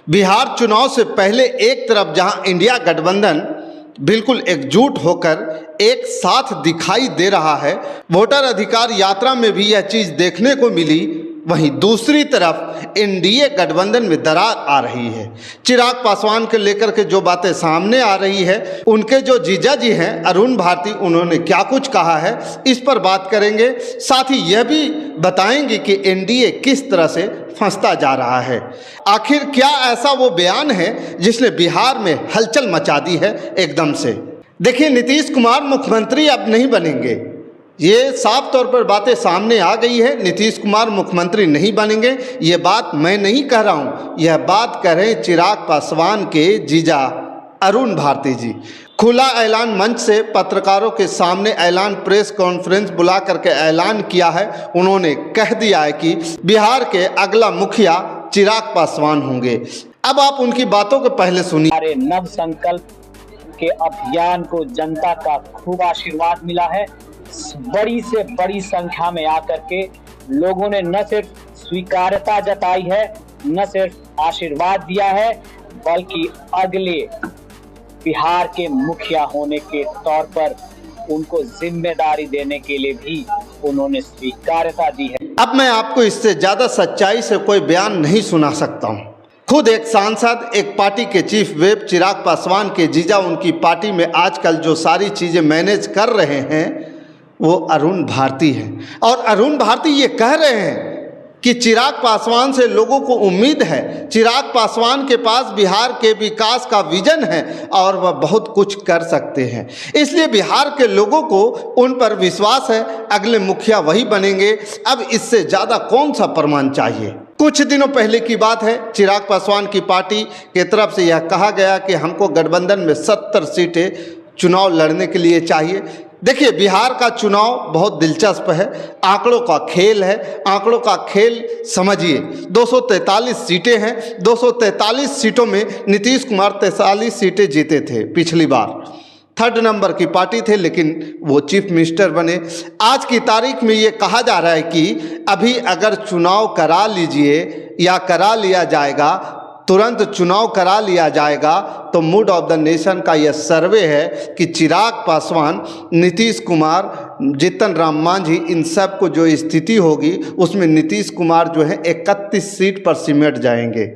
बिहार चुनाव से पहले एक तरफ जहां इंडिया गठबंधन बिल्कुल एकजुट होकर एक साथ दिखाई दे रहा है, वोटर अधिकार यात्रा में भी यह चीज देखने को मिली, वहीं दूसरी तरफ एनडीए गठबंधन में दरार आ रही है। चिराग पासवान के लेकर के जो बातें सामने आ रही है, उनके जो जीजा जी हैं अरुण भारती, उन्होंने क्या कुछ कहा है, इस पर बात करेंगे। साथ ही यह भी बताएंगे कि एनडीए किस तरह से फंसता जा रहा है। आखिर क्या ऐसा वो बयान है जिसने बिहार में हलचल मचा दी है एकदम से। देखिए, नीतीश कुमार मुख्यमंत्री अब नहीं बनेंगे, ये साफ तौर पर बातें सामने आ गई है। नीतीश कुमार मुख्यमंत्री नहीं बनेंगे, ये बात मैं नहीं कह रहा हूँ, यह बात कह रहे हैं चिराग पासवान के जीजा अरुण भारती जी। खुला ऐलान मंच से पत्रकारों के सामने ऐलान प्रेस कॉन्फ्रेंस बुला करके ऐलान किया है। उन्होंने कह दिया है कि बिहार के अगला मुखिया चिराग पासवान होंगे। अब आप उनकी बातों को पहले सुनिए। हमारे नव संकल्प के अभियान को जनता का खूब आशीर्वाद मिला है। बड़ी से बड़ी संख्या में आकर के लोगों ने न सिर्फ स्वीकार्यता जताई है, न सिर्फ आशीर्वाद दिया है, बल्कि अगले बिहार के मुखिया होने के तौर पर उनको जिम्मेदारी देने के लिए भी उन्होंने स्वीकार्यता दी है। अब मैं आपको इससे ज्यादा सच्चाई से कोई बयान नहीं सुना सकता हूँ। खुद एक सांसद, एक पार्टी के चीफ व्हिप चिराग पासवान के जीजा, उनकी पार्टी में आजकल जो सारी चीजें मैनेज कर रहे हैं वो अरुण भारती हैं। और अरुण भारती ये कह रहे हैं कि चिराग पासवान से लोगों को उम्मीद है, चिराग पासवान के पास बिहार के विकास का विजन है और वह बहुत कुछ कर सकते हैं, इसलिए बिहार के लोगों को उन पर विश्वास है, अगले मुखिया वही बनेंगे। अब इससे ज़्यादा कौन सा प्रमाण चाहिए। कुछ दिनों पहले की बात है, चिराग पासवान की पार्टी की तरफ से यह कहा गया कि हमको गठबंधन में 70 सीटें चुनाव लड़ने के लिए चाहिए। देखिए, बिहार का चुनाव बहुत दिलचस्प है, आंकड़ों का खेल है। आंकड़ों का खेल समझिए, 243 सीटें हैं। 243 सीटों में नीतीश कुमार 43 सीटें जीते थे पिछली बार। 3rd नंबर की पार्टी थे, लेकिन वो चीफ मिनिस्टर बने। आज की तारीख में ये कहा जा रहा है कि अभी अगर चुनाव करा लीजिए या करा लिया जाएगा, तुरंत चुनाव करा लिया जाएगा, तो मूड ऑफ द नेशन का यह सर्वे है कि चिराग पासवान, नीतीश कुमार, जीतन राम मांझी, इन सब को जो स्थिति होगी उसमें नीतीश कुमार जो है 31 सीट पर सिमट जाएंगे।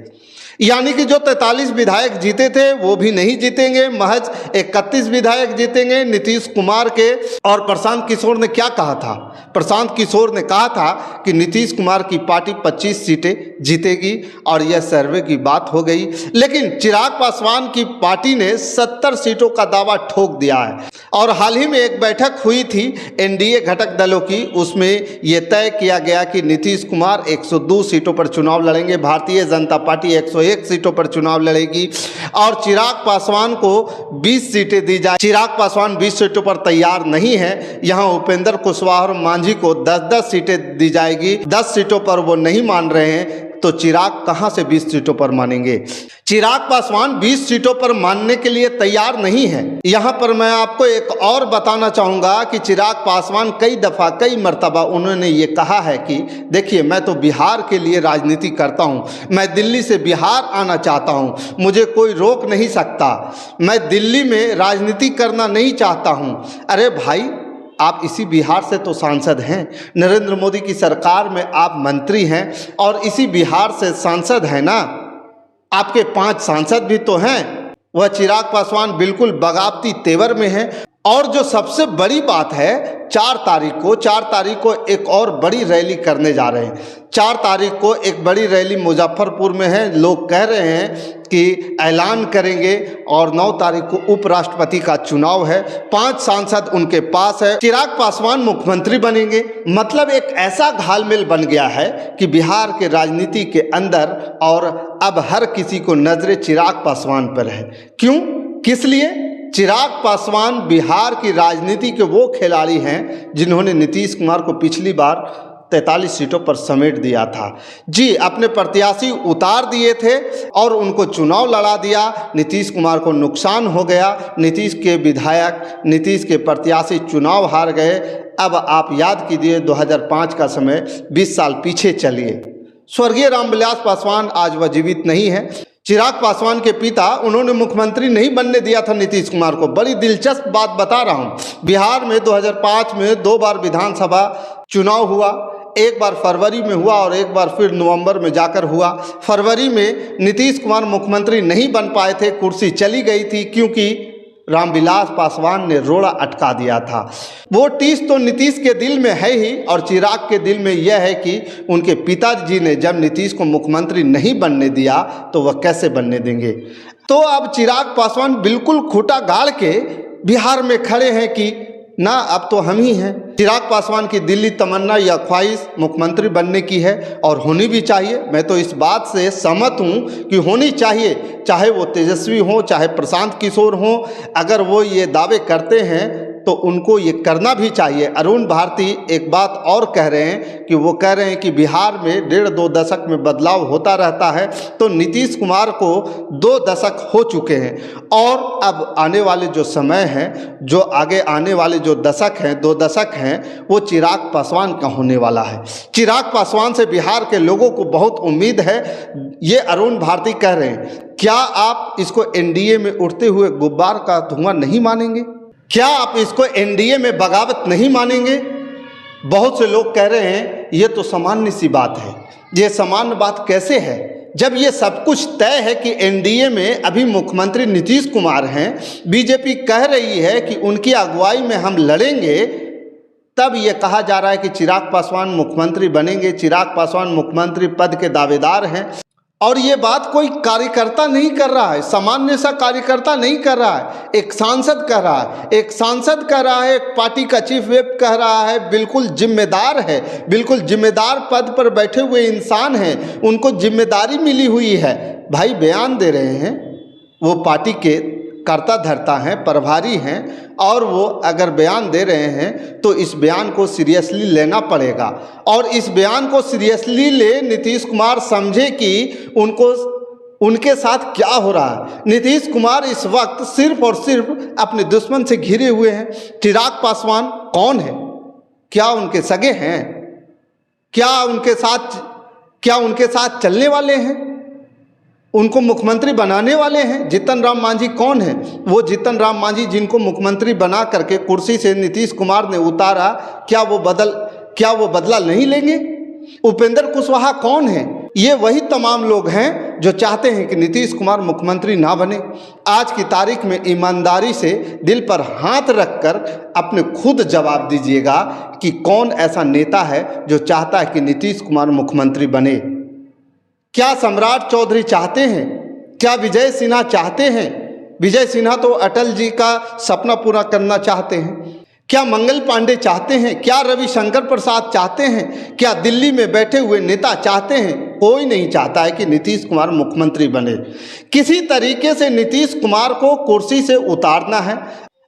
यानी कि जो 43 विधायक जीते थे वो भी नहीं जीतेंगे, महज 31 विधायक जीतेंगे नीतीश कुमार के। और प्रशांत किशोर ने क्या कहा था? प्रशांत किशोर ने कहा था कि नीतीश कुमार की पार्टी 25 सीटें जीतेगी, और यह सर्वे की बात हो गई। लेकिन चिराग पासवान की पार्टी ने 70 सीटों का दावा ठोक दिया है। और हाल ही में एक बैठक हुई थी एनडीए घटक दलों की, उसमें यह तय किया गया कि नीतीश कुमार 102 सीटों पर चुनाव लड़ेंगे, भारतीय जनता पार्टी 101 सीटों पर चुनाव लड़ेगी, और चिराग पासवान को 20 सीटें दी जाए। चिराग पासवान 20 सीटों पर तैयार नहीं है। यहां उपेंद्र कुशवाहा और मांझी को 10-10 सीटें दी जाएगी। 10 सीटों पर वो नहीं मान रहे हैं, तो चिराग कहां से 20 सीटों पर मानेंगे? चिराग पासवान 20 सीटों पर मानने के लिए तैयार नहीं है। यहां पर मैं आपको एक और बताना चाहूंगा कि चिराग पासवान कई दफा, कई मर्तबा उन्होंने ये कहा है कि देखिए, मैं तो बिहार के लिए राजनीति करता हूं, मैं दिल्ली से बिहार आना चाहता हूं, मुझे कोई रोक नहीं सकता, मैं दिल्ली में राजनीति करना नहीं चाहता हूं। अरे भाई, आप इसी बिहार से तो सांसद हैं, नरेंद्र मोदी की सरकार में आप मंत्री हैं और इसी बिहार से सांसद हैं ना। आपके 5 सांसद भी तो हैं। वह चिराग पासवान बिल्कुल बगावती तेवर में है। और जो सबसे बड़ी बात है, 4 तारीख को एक और बड़ी रैली करने जा रहे हैं। 4 तारीख को एक बड़ी रैली मुजफ्फरपुर में है। लोग कह रहे हैं कि ऐलान करेंगे, और 9 तारीख को उपराष्ट्रपति का चुनाव है। 5 सांसद उनके पास है। चिराग पासवान मुख्यमंत्री बनेंगे, मतलब एक ऐसा घालमेल बन गया है कि बिहार के राजनीति के अंदर, और अब हर किसी को नजरें चिराग पासवान पर है। क्यों, किस लिए? चिराग पासवान बिहार की राजनीति के वो खिलाड़ी हैं जिन्होंने नीतीश कुमार को पिछली बार 43 सीटों पर समेट दिया था। जी, अपने प्रत्याशी उतार दिए थे और उनको चुनाव लड़ा दिया। नीतीश कुमार को नुकसान हो गया, नीतीश के विधायक, नीतीश के प्रत्याशी चुनाव हार गए। अब आप याद कीजिए 2005 का समय, 20 साल पीछे चलिए। स्वर्गीय रामविलास पासवान आज वह जीवित नहीं है। चिराग पासवान के पिता, उन्होंने मुख्यमंत्री नहीं बनने दिया था नीतीश कुमार को। बड़ी दिलचस्प बात बता रहा हूं, बिहार में 2005 में 2 बार विधानसभा चुनाव हुआ, एक बार फरवरी में हुआ और एक बार फिर नवंबर में जाकर हुआ। फरवरी में नीतीश कुमार मुख्यमंत्री नहीं बन पाए थे, कुर्सी चली गई थी क्योंकि रामविलास पासवान ने रोड़ा अटका दिया था। वो टीस तो नीतीश के दिल में है ही, और चिराग के दिल में यह है कि उनके पिताजी ने जब नीतीश को मुख्यमंत्री नहीं बनने दिया तो वह कैसे बनने देंगे। तो अब चिराग पासवान बिल्कुल खूंटा गाड़ के बिहार में खड़े हैं कि ना अब तो हम ही हैं। चिराग पासवान की दिल्ली तमन्ना या ख्वाहिश मुख्यमंत्री बनने की है और होनी भी चाहिए। मैं तो इस बात से सहमत हूँ कि होनी चाहिए, चाहे वो तेजस्वी हो चाहे प्रशांत किशोर हो। अगर वो ये दावे करते हैं तो उनको ये करना भी चाहिए। अरुण भारती एक बात और कह रहे हैं कि वो कह रहे हैं कि बिहार में 1.5-2 दशक में बदलाव होता रहता है, तो नीतीश कुमार को 2 दशक हो चुके हैं और अब आने वाले जो समय हैं, जो आगे आने वाले जो दशक हैं, 2 दशक हैं, वो चिराग पासवान का होने वाला है। चिराग पासवान से बिहार के लोगों को बहुत उम्मीद है, ये अरुण भारती कह रहे हैं। क्या आप इसको एनडीए में उड़ते हुए गुब्बार का धुआं नहीं मानेंगे? क्या आप इसको एनडीए में बगावत नहीं मानेंगे? बहुत से लोग कह रहे हैं ये तो सामान्य सी बात है। ये सामान्य बात कैसे है जब ये सब कुछ तय है कि एनडीए में अभी मुख्यमंत्री नीतीश कुमार हैं, बीजेपी कह रही है कि उनकी अगुवाई में हम लड़ेंगे, तब ये कहा जा रहा है कि चिराग पासवान मुख्यमंत्री बनेंगे, चिराग पासवान मुख्यमंत्री पद के दावेदार हैं। और ये बात कोई कार्यकर्ता नहीं कर रहा है, सामान्य सा कार्यकर्ता नहीं कर रहा है, एक सांसद कह रहा है, एक सांसद कह रहा है, एक पार्टी का चीफ व्हिप कह रहा है, बिल्कुल जिम्मेदार है, बिल्कुल जिम्मेदार पद पर बैठे हुए इंसान हैं, उनको जिम्मेदारी मिली हुई है। भाई बयान दे रहे हैं, वो पार्टी के कर्ता धर्ता हैं, प्रभारी हैं, और वो अगर बयान दे रहे हैं तो इस बयान को सीरियसली लेना पड़ेगा। और इस बयान को सीरियसली ले नीतीश कुमार समझे कि उनके साथ क्या हो रहा है। नीतीश कुमार इस वक्त सिर्फ और सिर्फ अपने दुश्मन से घिरे हुए हैं। चिराग पासवान कौन है? क्या उनके सगे हैं? क्या उनके साथ चलने वाले हैं? उनको मुख्यमंत्री बनाने वाले हैं? जीतन राम मांझी कौन है? वो जीतन राम मांझी जिनको मुख्यमंत्री बना करके कुर्सी से नीतीश कुमार ने उतारा, क्या वो बदला नहीं लेंगे? उपेंद्र कुशवाहा कौन है? ये वही तमाम लोग हैं जो चाहते हैं कि नीतीश कुमार मुख्यमंत्री ना बने। आज की तारीख में ईमानदारी से दिल पर हाथ रखकर अपने खुद जवाब दीजिएगा कि कौन ऐसा नेता है जो चाहता है कि नीतीश कुमार मुख्यमंत्री बने। क्या सम्राट चौधरी चाहते हैं? क्या विजय सिन्हा चाहते हैं? विजय सिन्हा तो अटल जी का सपना पूरा करना चाहते हैं। क्या मंगल पांडे चाहते हैं? क्या रविशंकर प्रसाद चाहते हैं? क्या दिल्ली में बैठे हुए नेता चाहते हैं? कोई नहीं चाहता है कि नीतीश कुमार मुख्यमंत्री बने। किसी तरीके से नीतीश कुमार को कुर्सी से उतारना है।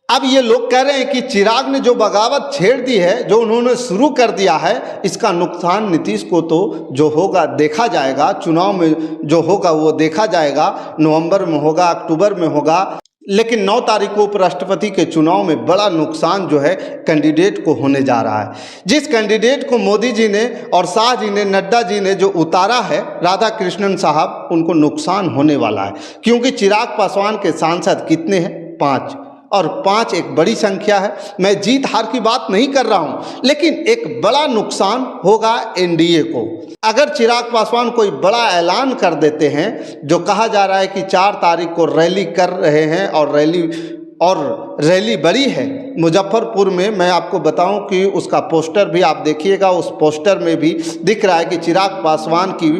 अब ये लोग कह रहे हैं कि चिराग ने जो बगावत छेड़ दी है, जो उन्होंने शुरू कर दिया है, इसका नुकसान नीतीश को तो जो होगा देखा जाएगा, चुनाव में जो होगा वो देखा जाएगा, नवंबर में होगा, अक्टूबर में होगा। लेकिन 9 तारीख को उपराष्ट्रपति के चुनाव में बड़ा नुकसान जो है कैंडिडेट को होने जा रहा है। जिस कैंडिडेट को मोदी जी ने और शाह जी ने, नड्डा जी ने जो उतारा है, राधा कृष्णन साहब, उनको नुकसान होने वाला है। क्योंकि चिराग पासवान के सांसद कितने हैं? 5, और 5 एक बड़ी संख्या है। मैं जीत हार की बात नहीं कर रहा हूं, लेकिन एक बड़ा नुकसान होगा एनडीए को। अगर चिराग पासवान कोई बड़ा ऐलान कर देते हैं, जो कहा जा रहा है कि 4 तारीख को रैली कर रहे हैं, और रैली बड़ी है मुजफ्फरपुर में। मैं आपको बताऊं कि उसका पोस्टर भी आप देखिएगा, उस पोस्टर में भी दिख रहा है कि चिराग पासवान की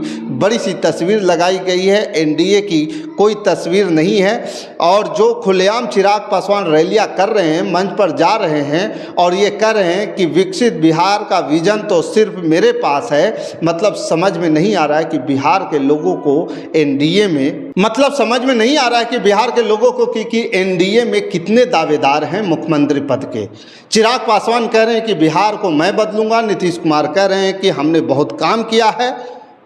बड़ी सी तस्वीर लगाई गई है, एनडीए की कोई तस्वीर नहीं है। और जो खुलेआम चिराग पासवान रैलियां कर रहे हैं, मंच पर जा रहे हैं और ये कह रहे हैं कि विकसित बिहार का विजन तो सिर्फ मेरे पास है, मतलब समझ में नहीं आ रहा है कि बिहार के लोगों को एनडीए में, मतलब समझ में नहीं आ रहा है कि बिहार के लोगों को कि एनडीए में कितने दावेदार हैं मुख्यमंत्री पद के। चिराग पासवान कह रहे हैं कि बिहार को मैं बदलूंगा, नीतीश कुमार कह रहे हैं कि हमने बहुत काम किया है,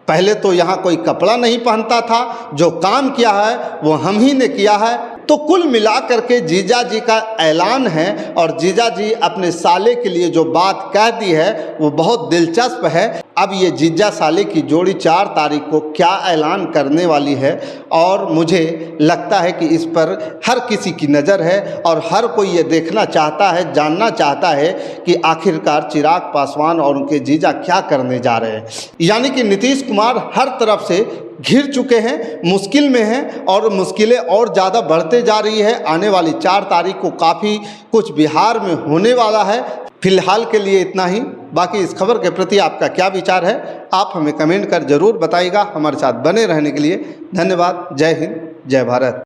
पहले तो यहाँ कोई कपड़ा नहीं पहनता था, जो काम किया है वो हम ही ने किया है। तो कुल मिलाकर के जीजा जी का ऐलान है और जीजा जी अपने साले के लिए जो बात कह दी है वो बहुत दिलचस्प है। अब ये जीजा साले की जोड़ी 4 तारीख को क्या ऐलान करने वाली है, और मुझे लगता है कि इस पर हर किसी की नज़र है और हर कोई ये देखना चाहता है, जानना चाहता है कि आखिरकार चिराग पासवान और उनके जीजा क्या करने जा रहे हैं। यानी कि नीतीश कुमार हर तरफ से घिर चुके हैं, मुश्किल में हैं और मुश्किलें और ज़्यादा बढ़ते जा रही है। आने वाली 4 तारीख को काफ़ी कुछ बिहार में होने वाला है। फिलहाल के लिए इतना ही। बाकी इस खबर के प्रति आपका क्या विचार है, आप हमें कमेंट कर ज़रूर बताइएगा। हमारे साथ बने रहने के लिए धन्यवाद। जय हिंद, जय भारत।